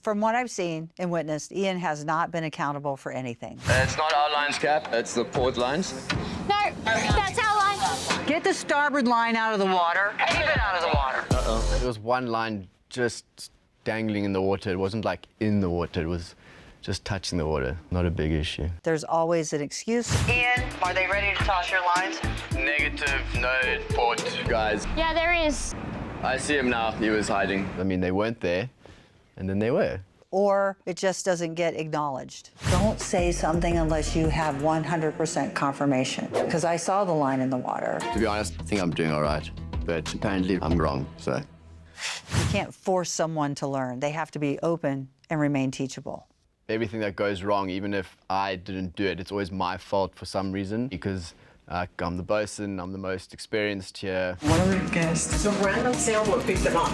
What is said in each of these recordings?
From what I've seen and witnessed, Ian has not been accountable for anything. It's not our lines, Cap. It's the port lines. No, that's our line. Get the starboard line out of the water. Keep it out of the water. Uh-oh. There was one line just dangling in the water. It wasn't like in the water. It was just touching the water. Not a big issue. There's always an excuse. Ian, are they ready to toss your lines? Negative, no port, guys. Yeah, there is. I see him now. He was hiding. I mean, they weren't there, and then they were. Or it just doesn't get acknowledged. Don't say something unless you have 100% confirmation, because I saw the line in the water. To be honest, I think I'm doing all right, but apparently I'm wrong, so. You can't force someone to learn. They have to be open and remain teachable. Everything that goes wrong, even if I didn't do it, it's always my fault for some reason, because I'm the bosun, I'm the most experienced here. One of the guests, some random sailboat picked them up.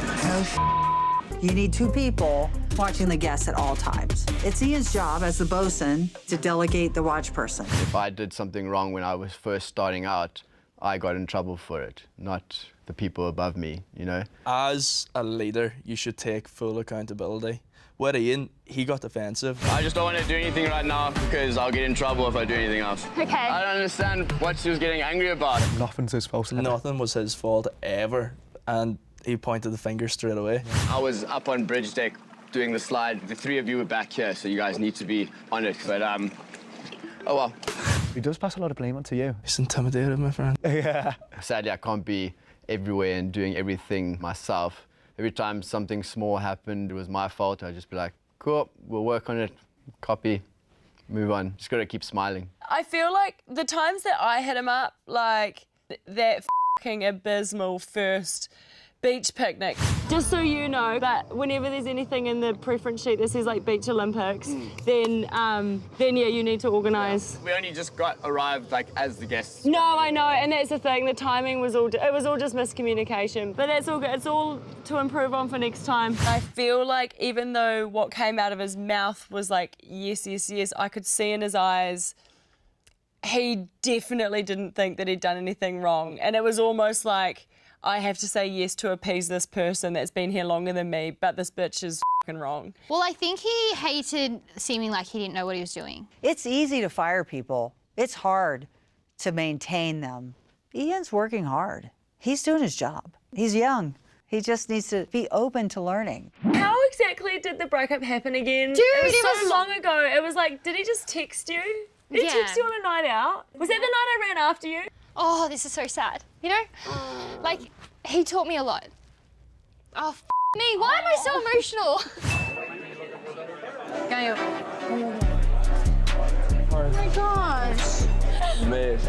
You need two people watching the guests at all times. It's Ian's job as the bosun to delegate the watch person. If I did something wrong when I was first starting out, I got in trouble for it, not the people above me, you know? As a leader, you should take full accountability. With Ian, he got defensive. I just don't want to do anything right now because I'll get in trouble if I do anything else. Okay. I don't understand what she was getting angry about. Nothing's his fault. Nothing was his fault ever, and he pointed the finger straight away. I was up on bridge deck doing the slide. The three of you were back here, so you guys need to be on it. But, oh well. He does pass a lot of blame onto you. He's intimidated, my friend. Yeah. Sadly, I can't be everywhere and doing everything myself. Every time something small happened, it was my fault. I'd just be like, cool, we'll work on it, copy, move on. Just gotta keep smiling. I feel like the times that I hit him up, like that fucking abysmal first beach picnic. Just so you know, that whenever there's anything in the preference sheet that says like Beach Olympics, then yeah, you need to organise. We only just arrived like as the guests. No, I know, and that's the thing. The timing was all just miscommunication, but that's all good. It's all to improve on for next time. I feel like even though what came out of his mouth was like yes, yes, yes, I could see in his eyes he definitely didn't think that he'd done anything wrong, and it was almost like, I have to say yes to appease this person that's been here longer than me, but this bitch is fucking wrong. Well, I think he hated seeming like he didn't know what he was doing. It's easy to fire people. It's hard to maintain them. Ian's working hard. He's doing his job. He's young. He just needs to be open to learning. How exactly did the breakup happen again? Dude, it was so long ago. It was like, did he just text you? Did he text you on a night out? Was that the night I ran after you? Oh, this is so sad. You know, like, he taught me a lot. Oh, me, why am I so emotional? Oh my gosh. Mate,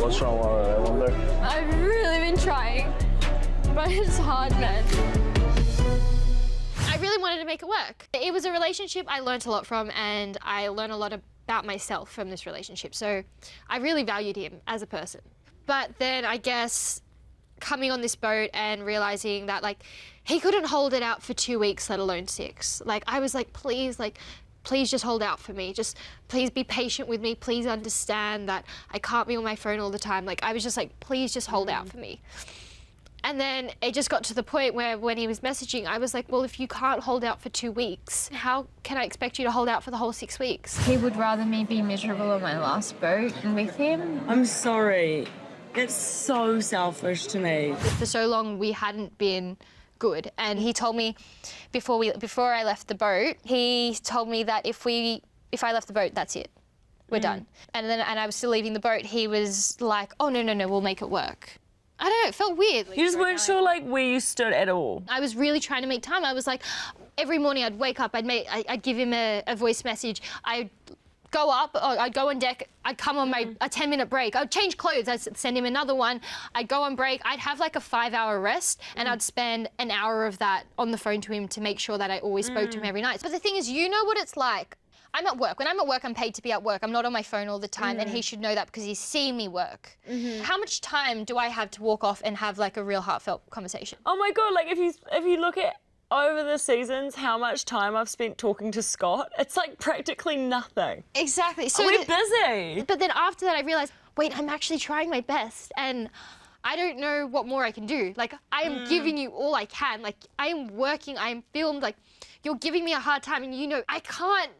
what's wrong with her, I wonder? I've really been trying, but it's hard, man. I really wanted to make it work. It was a relationship I learned a lot from, and I learned a lot about myself from this relationship. So I really valued him as a person. But then I guess coming on this boat and realizing that like he couldn't hold it out for 2 weeks, let alone 6. Like I was like, please just hold out for me. Just please be patient with me. Please understand that I can't be on my phone all the time. Like I was just like, please just hold out for me. And then it just got to the point where when he was messaging, I was like, well, if you can't hold out for 2 weeks, how can I expect you to hold out for the whole 6 weeks? He would rather me be miserable on my last boat than with him. I'm sorry. It's so selfish to me. For so long, we hadn't been good. And he told me before I left the boat, he told me that if I left the boat, that's it. We're done. And I was still leaving the boat. He was like, oh, no, we'll make it work. I don't know, it felt weird. You just weren't sure like where you stood at all. I was really trying to make time. I was like, every morning I'd wake up, I'd give him a voice message. I'd go up, I'd go on deck, I'd come on a 10-minute break. I'd change clothes, I'd send him another one. I'd go on break, I'd have like a 5-hour rest, and I'd spend an hour of that on the phone to him to make sure that I always spoke to him every night. But the thing is, you know what it's like. I'm at work. When I'm at work, I'm paid to be at work. I'm not on my phone all the time, and he should know that because he's seen me work. How much time do I have to walk off and have like a real heartfelt conversation? Oh my God, like if you look at over the seasons how much time I've spent talking to Scott, it's like practically nothing. Exactly. So we're busy. But then after that, I realized, wait, I'm actually trying my best, and I don't know what more I can do. Like, I am giving you all I can. Like, I am working, I am filmed, like, you're giving me a hard time, and you know, I can't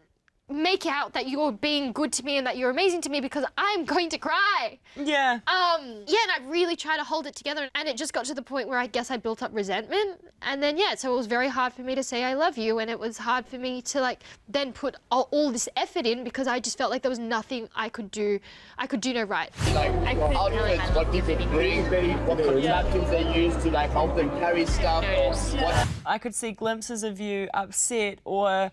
make out that you're being good to me and that you're amazing to me because I'm going to cry. Yeah. And I really try to hold it together, and it just got to the point where I guess I built up resentment, and then so it was very hard for me to say I love you, and it was hard for me to like then put all this effort in because I just felt like there was nothing I could do no right. Like, outfits, what people bring, what contraptions they use to like help them carry stuff, or what. I could see glimpses of you upset or,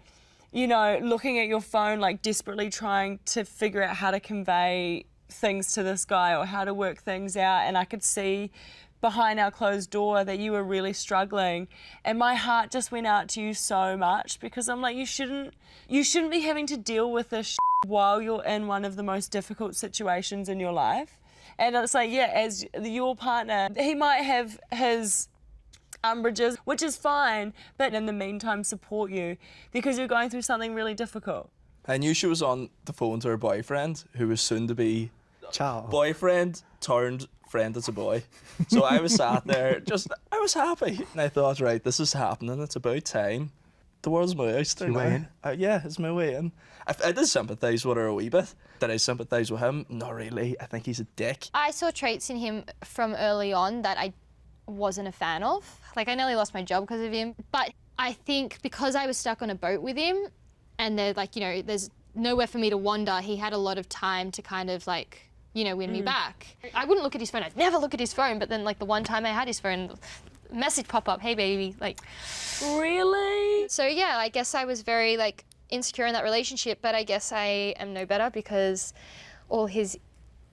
you know, looking at your phone, like desperately trying to figure out how to convey things to this guy or how to work things out. And I could see behind our closed door that you were really struggling. And my heart just went out to you so much because I'm like, you shouldn't be having to deal with this while you're in one of the most difficult situations in your life. And it's like, as your partner, he might have his umbrages, which is fine, but in the meantime support you because you're going through something really difficult. I knew she was on the phone to her boyfriend, who was soon to be boyfriend turned friend as a boy. So I was sat there, I was happy, and I thought, right, this is happening, it's about time. The world's my oyster now. Way in? Yeah, it's my way in. I did sympathise with her a wee bit. Did I sympathise with him? Not really. I think he's a dick. I saw traits in him from early on that I wasn't a fan of. Like, I nearly lost my job because of him. But I think because I was stuck on a boat with him and there's nowhere for me to wander, he had a lot of time to kind of like, win me back. I wouldn't look at his phone. I'd never look at his phone. But then like the one time I had his phone, message pop up, hey baby, like. Really? So yeah, I guess I was very like insecure in that relationship, but I guess I am no better because all his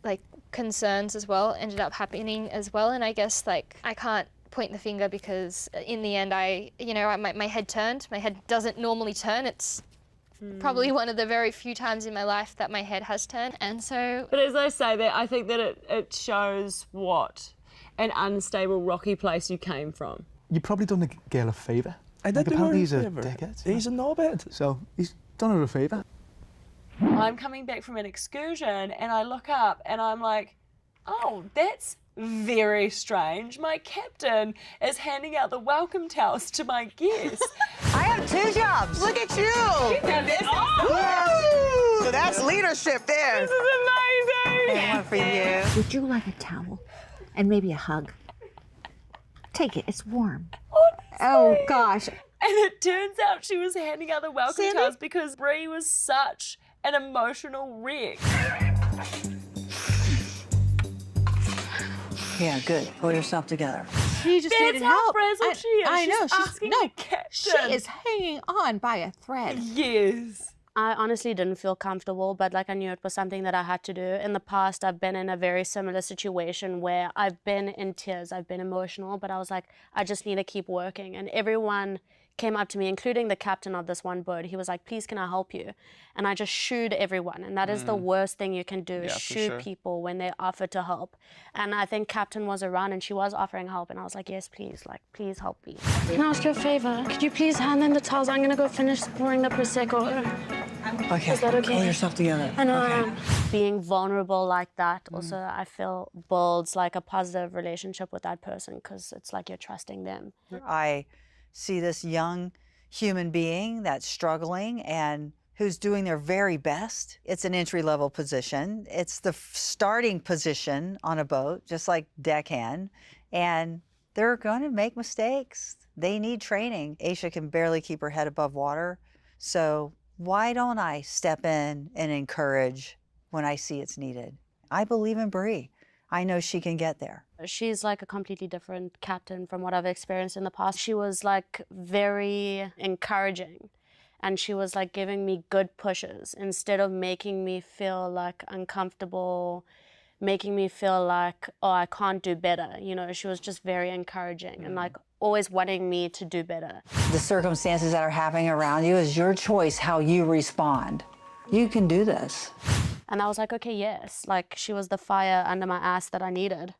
like concerns as well ended up happening as well. And I guess like I can't point the finger because in the end my head turned. My head doesn't normally turn. It's probably one of the very few times in my life that my head has turned. And so. But as I say that, I think that it shows what an unstable, rocky place you came from. You probably done the girl a favour. I did do her apparently a he's a favour. dickhead. He's a knobhead. So he's done her a favour. I'm coming back from an excursion and I look up and I'm like, oh, that's very strange. My captain is handing out the welcome towels to my guests. I have 2 jobs. Look at you. Woo! So that's leadership there. This is amazing. One for you. Would you like a towel and maybe a hug? Take it, it's warm. Oh gosh. And it turns out she was handing out the welcome towels because Brie was such an emotional wreck. Yeah, good. Pull yourself together. She just That's needed how help. frazzled she is. I know. She's asking the captain. She is hanging on by a thread. Yes. I honestly didn't feel comfortable, but like I knew it was something that I had to do. In the past, I've been in a very similar situation where I've been in tears, I've been emotional, but I was like, I just need to keep working. And everyone came up to me, including the captain of this one boat. He was like, please, can I help you? And I just shooed everyone. And that is the worst thing you can do, is shoot people when they offer to help. And I think captain was around and she was offering help. And I was like, yes, please, like, please help me. Can I ask you a favor? Could you please hand in the towels? I'm going to go finish pouring the Prosecco. Okay. Is that okay? Pull yourself together. And being vulnerable like that also, I feel, builds like a positive relationship with that person because it's like you're trusting them. I see this young human being that's struggling and who's doing their very best. It's an entry-level position. It's the starting position on a boat, just like deckhand, and they're going to make mistakes. They need training. Aisha can barely keep her head above water, so why don't I step in and encourage when I see it's needed? I believe in Brie. I know she can get there. She's like a completely different captain from what I've experienced in the past. She was like very encouraging and she was like giving me good pushes instead of making me feel like uncomfortable, making me feel like, oh, I can't do better. You know, she was just very encouraging and like always wanting me to do better. The circumstances that are happening around you is your choice how you respond. You can do this. And I was like, okay, yes. Like, she was the fire under my ass that I needed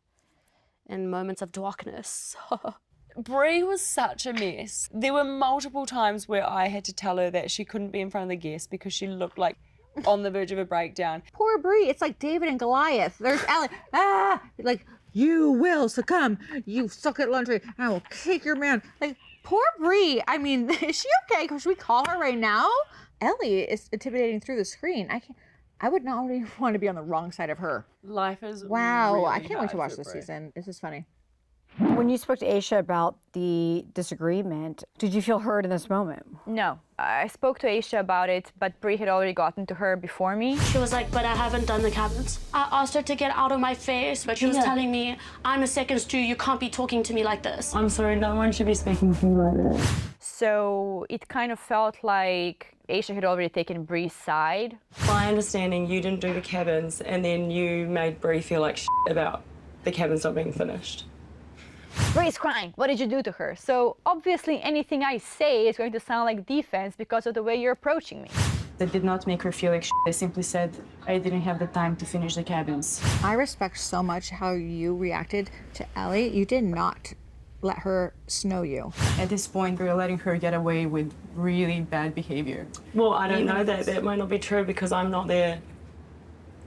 in moments of darkness. Brie was such a mess. There were multiple times where I had to tell her that she couldn't be in front of the guests because she looked like on the verge of a breakdown. Poor Brie, it's like David and Goliath. There's Allie, like you will succumb. You suck at laundry. I will kick your man. Like, poor Brie. I mean, is she okay? Should we call her right now? Ellie is intimidating through the screen. I would not really want to be on the wrong side of her. Life is Wow, really I can't wait to hard watch for this Brie. season. This is funny. When you spoke to Aisha about the disagreement, did you feel heard in this moment? No, I spoke to Aisha about it, but Brie had already gotten to her before me. She was like, but I haven't done the cabins. I asked her to get out of my face, but she was telling me, I'm a second stew, you can't be talking to me like this. I'm sorry, no one should be speaking to me like this. So it kind of felt like Aisha had already taken Brie's side. My understanding, you didn't do the cabins, and then you made Brie feel like shit about the cabins not being finished. Brie's crying. What did you do to her? So obviously anything I say is going to sound like defense because of the way you're approaching me. They did not make her feel like shit. They simply said, I didn't have the time to finish the cabins. I respect so much how you reacted to Ellie. You did not let her snow you. At this point, we're letting her get away with really bad behavior. Well, I don't know that. That might not be true because I'm not there.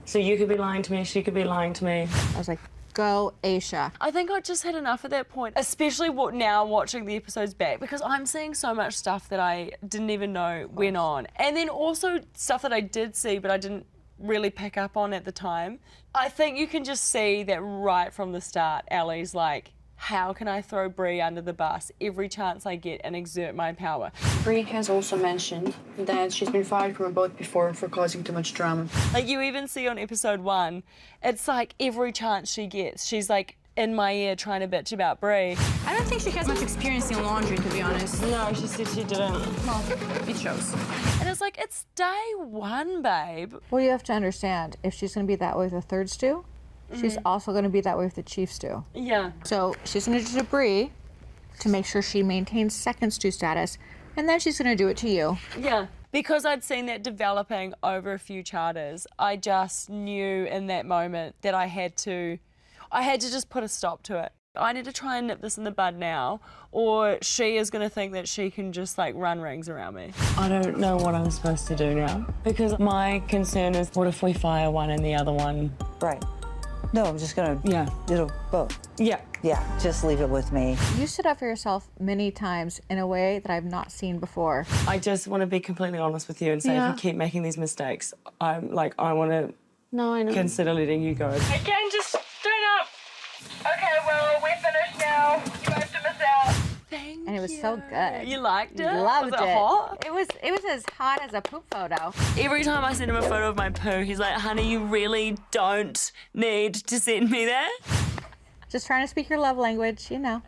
So you could be lying to me, she could be lying to me. I was like, go, Aisha. I think I just had enough at that point, especially now watching the episodes back, because I'm seeing so much stuff that I didn't even know went on. And then also stuff that I did see, but I didn't really pick up on at the time. I think you can just see that right from the start, Ellie's like, how can I throw Brie under the bus every chance I get and exert my power? Brie has also mentioned that she's been fired from a boat before for causing too much drama. Like you even see on episode 1, it's like every chance she gets, she's like in my ear trying to bitch about Brie. I don't think she has much experience in laundry, to be honest. No, she said she didn't. Well, it shows. And it's like, it's day 1, babe. Well, you have to understand, if she's going to be that way with the third stew, she's also going to be that way with the chief stew. Yeah. So she's going to do to Brie to make sure she maintains second stew status, and then she's going to do it to you. Yeah. Because I'd seen that developing over a few charters, I just knew in that moment that I had to just put a stop to it. I need to try and nip this in the bud now, or she is going to think that she can just like run rings around me. I don't know what I'm supposed to do now, because my concern is, what if we fire one and the other one? Right. No, I'm just gonna, it'll both. Yeah. Yeah, just leave it with me. You stood up for yourself many times in a way that I've not seen before. I just want to be completely honest with you and say if you keep making these mistakes, I want to consider letting you go. Again, just turn up. Okay, well, we're finished now. You have to miss out. Thank And it was so good. You liked it? Loved Was it. it hot? It was as hot as a poop photo. Every time I send him a photo of my poo, he's like, honey, you really don't need to send me that. Just trying to speak your love language, you know.